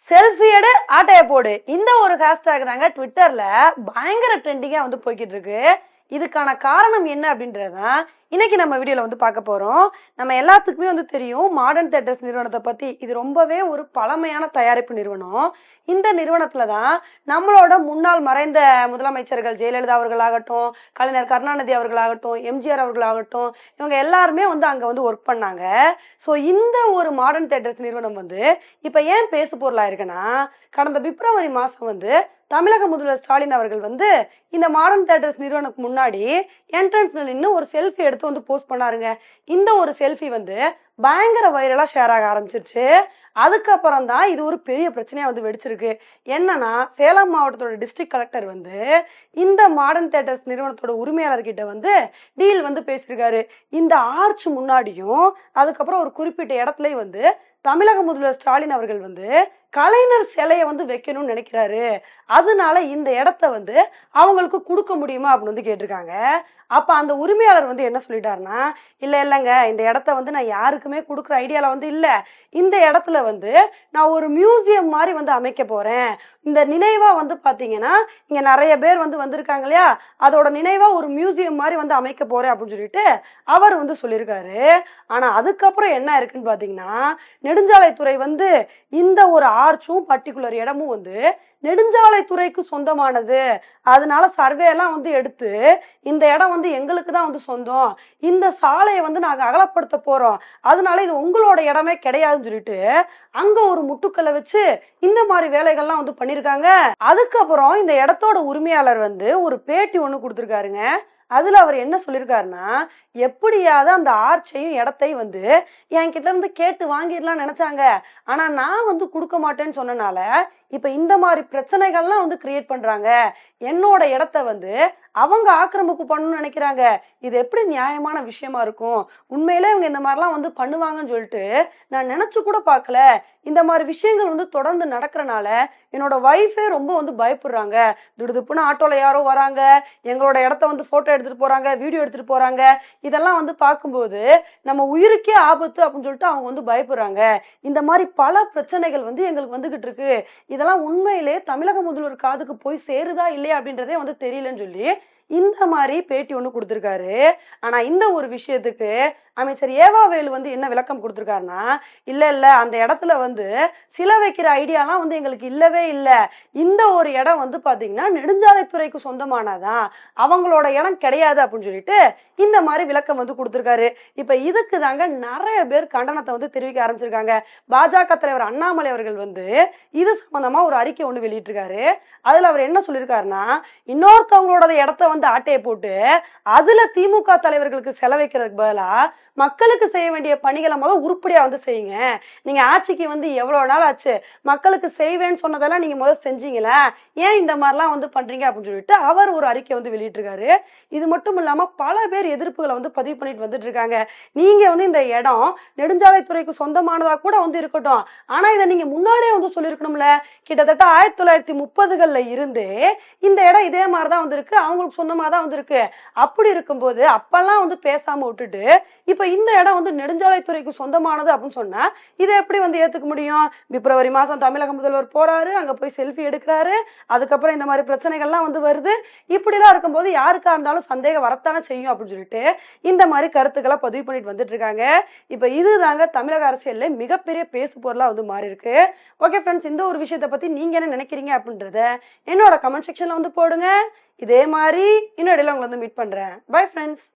Selfie எடு ஆட்டைய போடு இந்த ஒரு ஹேஷ்டேக் தாங்க ட்விட்டர்ல பயங்கர ட்ரெண்டிங்கா வந்து போய்கிட்டு இருக்கு. இதுக்கான காரணம் என்ன அப்படின்றதான் இன்னைக்கு நம்ம வீடியோல வந்து பார்க்க போறோம். நம்ம எல்லாத்துக்குமே வந்து தெரியும் மாடர்ன் தியேட்டர்ஸ் நிறுவனத்தை பத்தி. இது ரொம்பவே ஒரு பழமையான தயாரிப்பு நிறுவனம். இந்த நிறுவனத்துல தான் நம்மளோட முன்னாள் மறைந்த முதலமைச்சர்கள் ஜெயலலிதா அவர்களாகட்டும், கலைஞர் கருணாநிதி அவர்களாகட்டும், எம்ஜிஆர் அவர்களாகட்டும், இவங்க எல்லாருமே வந்து அங்க வந்து ஒர்க் பண்ணாங்க. ஸோ இந்த ஒரு மாடர்ன் தியேட்டர்ஸ் நிறுவனம் வந்து இப்ப ஏன் பேசு பொருளா இருக்குன்னா, கடந்த பிப்ரவரி மாசம் வந்து தமிழக முதல்வர் ஸ்டாலின் அவர்கள் வந்து இந்த மாடர்ன் தியேட்டர்ஸ் நிறுவனத்துக்கு முன்னாடி என்ட்ரன்ஸ்ல நின்று ஒரு செல்ஃபி எடுத்து வந்து போஸ்ட் பண்ணாருங்க. இந்த ஒரு செல்ஃபி வந்து பயங்கர வைரலா ஷேர் ஆக ஆரம்பிச்சிருச்சு. அதுக்கப்புறம் தான் இது ஒரு பெரிய பிரச்சனையா வந்து வெடிச்சிருக்கு. என்னன்னா, சேலம் மாவட்டத்தோட டிஸ்ட்ரிக்ட் கலெக்டர் வந்து இந்த மாடர்ன் தியேட்டர்ஸ் நிறுவனத்தோட உரிமையாளர்கிட்ட வந்து டீல் வந்து பேசியிருக்காரு. இந்த ஆர்ச் முன்னாடியும் அதுக்கப்புறம் ஒரு குறிப்பிட்ட இடத்துலயும் வந்து தமிழக முதல்வர் ஸ்டாலின் அவர்கள் வந்து கலைஞர் சிலையை வந்து வைக்கணும்னு நினைக்கிறாரு. அதனால இந்த இடத்த வந்து அவங்களுக்கு கொடுக்க முடியுமா அப்படின்னு வந்து கேட்டிருக்காங்க. அப்ப அந்த உரிமையாளர் வந்து என்ன சொல்லிட்டாருன்னா, இல்லைங்க, இந்த இடத்த வந்து நான் யாருக்குமே கொடுக்குற ஐடியால வந்து இல்லை. இந்த இடத்துல வந்து நான் ஒரு மியூசியம் மாதிரி வந்து அமைக்க போறேன். இந்த நினைவா வந்து பாத்தீங்கன்னா இங்க நிறைய பேர் வந்து வந்திருக்காங்க இல்லையா, அதோட நினைவா ஒரு மியூசியம் மாதிரி வந்து அமைக்க போறேன் அப்படின்னு சொல்லிட்டு அவர் வந்து சொல்லியிருக்காரு. ஆனா அதுக்கப்புறம் என்ன இருக்குன்னு பாத்தீங்கன்னா, நெடுஞ்சாலைத்துறை வந்து இந்த ஒரு ஆர்ச்சும் பர்டிகுலர் இடமும் வந்து நெடுஞ்சாலைத்துறைக்கு சொந்தமானது, அதனால சர்வே எல்லாம் வந்து எடுத்து இந்த இடம் வந்து எங்களுக்கு தான் வந்து சொந்தம், இந்த சாலையை வந்து நாங்க அகலப்படுத்த போறோம், அதனால இது உங்களோட இடமே கிடையாதுன்னு சொல்லிட்டு அங்க ஒரு முட்டுக்களை வச்சு இந்த மாதிரி வேலைகள்லாம் வந்து பண்ணிருக்காங்க. அதுக்கப்புறம் இந்த இடத்தோட உரிமையாளர் வந்து ஒரு பேட்டி ஒண்ணு கொடுத்துருக்காருங்க. அதுல அவர் என்ன சொல்லியிருக்காருன்னா, எப்படியாவது அந்த ஆர்ச்சையும் இடத்தையும் வந்து என்கிட்ட இருந்து கேட்டு வாங்கிடலாம் நினைச்சாங்க. ஆனா நான் வந்து கொடுக்க மாட்டேன்னு சொன்னனால இப்ப இந்த மாதிரி பிரச்சனைகள்லாம் வந்து கிரியேட் பண்றாங்க. என்னோட இடத்த வந்து அவங்க ஆக்கிரமிப்பு பண்ணணும்னு நினைக்கிறாங்க. இது எப்படி நியாயமான விஷயமா இருக்கும்? உண்மையிலே இவங்க இந்த மாதிரிலாம் வந்து பண்ணுவாங்கன்னு சொல்லிட்டு நான் நினைச்சு கூட பார்க்கல. இந்த மாதிரி விஷயங்கள் வந்து தொடர்ந்து நடக்கிறனால என்னோட வைஃபே ரொம்ப வந்து பயப்படுறாங்க. திடுதுப்புன்னு ஆட்டோல யாரோ வராங்க, எங்களோட இடத்த வந்து போட்டோ எடுத்துட்டு போறாங்க, வீடியோ எடுத்துட்டு போறாங்க. இதெல்லாம் வந்து பார்க்கும்போது நம்ம உயிருக்கே ஆபத்து அப்படின்னு சொல்லிட்டு அவங்க வந்து பயப்படுறாங்க. இந்த மாதிரி பல பிரச்சனைகள் வந்து எங்களுக்கு வந்துகிட்டு இருக்கு. இதெல்லாம் உண்மையிலே தமிழக முதல்வர் காதுக்கு போய் சேருதா இல்லையா அப்படின்றதே வந்து தெரியலன்னு சொல்லி இந்த மாதிரி பேட்டி ஒண்ணு கொடுத்திருக்காரு. ஆனா இந்த ஒரு விஷயத்துக்கு அமைச்சர் ஏவாவேலு வந்து என்ன விளக்கம் கொடுத்திருக்காருன்னா, இல்ல அந்த இடத்துல வந்து சிலை வைக்கிற ஐடியாலாம் வந்து எங்களுக்கு இல்லவே இல்லை. இந்த ஒரு இடம் வந்து பாத்தீங்கன்னா நெடுஞ்சாலைத்துறைக்கு சொந்தமானதான், அவங்களோட இடம் கிடையாது அப்படின்னு சொல்லிட்டு இந்த மாதிரி விளக்கம் வந்து கொடுத்திருக்காரு. இப்ப இதுக்கு தாங்க நிறைய பேர் கண்டனத்தை வந்து தெரிவிக்க ஆரம்பிச்சிருக்காங்க. பாஜக தலைவர் அண்ணாமலை அவர்கள் வந்து இது சம்பந்தமா ஒரு அறிக்கை ஒண்ணு வெளியிட்டிருக்காரு. அதுல அவர் என்ன சொல்லியிருக்காருன்னா, இன்னொருத்தவங்களோட இடத்த வந்து ஆட்டையை போட்டு அதுல திமுக தலைவர்களுக்கு செலவைக்கிறதுக்கு பதிலா மக்களுக்கு செய்ய வேண்டிய பணிகளை முதல் உருப்படியா வந்து செய்யுங்க. நீங்க ஆட்சிக்கு வந்து எவ்வளவு நாள் ஆச்சு, மக்களுக்கு செய்வேன்னு சொன்னதெல்லாம் நீங்க முதல் செஞ்சீங்களா, ஏன் இந்த மாதிரிலாம் வந்து பண்றீங்க அப்படின்னு சொல்லிட்டு அவர் ஒரு அறிக்கை வந்து வெளியிட்டிருக்காரு. இது மட்டும் இல்லாம பல பேர் எதிர்ப்புகளை வந்து பதிவு பண்ணிட்டு வந்துட்டு இருக்காங்க. நீங்க வந்து இந்த இடம் நெடுஞ்சாலைத்துறைக்கு சொந்தமானதா கூட வந்து இருக்கட்டும், ஆனா இதை நீங்க முன்னாடியே வந்து சொல்லியிருக்கணும்ல. கிட்டத்தட்ட 1930கள்ல இருந்து இந்த இடம் இதே மாதிரிதான் வந்து இருக்கு, அவங்களுக்கு சொந்தமா தான் வந்து இருக்கு. அப்படி இருக்கும்போது அப்பெல்லாம் வந்து பேசாம விட்டுட்டு இப்ப இந்த இடம் வந்து நெடுஞ்சாலைத்துறைக்கு சொந்தமானது அப்படின்னு சொன்னா இதை எப்படி வந்து ஏத்துக்க முடியும்? பிப்ரவரி மாசம் தமிழக முதல்வர் போறாரு, அங்க போய் செல்ஃபி எடுக்கிறாரு, அதுக்கப்புறம் இந்த மாதிரி பிரச்சனைகள்லாம் வந்து வருது. இப்படிலாம் இருக்கும்போது யாருக்கா இருந்தாலும் சந்தேகம் வரத்தானே செய்யும் அப்படின்னு சொல்லிட்டு இந்த மாதிரி கருத்துக்களை பதிவு பண்ணிட்டு வந்துட்டு இருக்காங்க. இப்ப இதுதாங்க தமிழக அரசியல்ல மிகப்பெரிய பேசு பொருளா வந்து மாறி இருக்கு. ஓகே ஃப்ரெண்ட்ஸ், இந்த ஒரு விஷயத்தை பத்தி நீங்க என்ன நினைக்கிறீங்க அப்படின்றத என்னோட கமெண்ட் செக்ஷன்ல வந்து போடுங்க. இதே மாதிரி இன்னொரு இடையில உங்களை வந்து மீட் பண்றேன். Bye friends.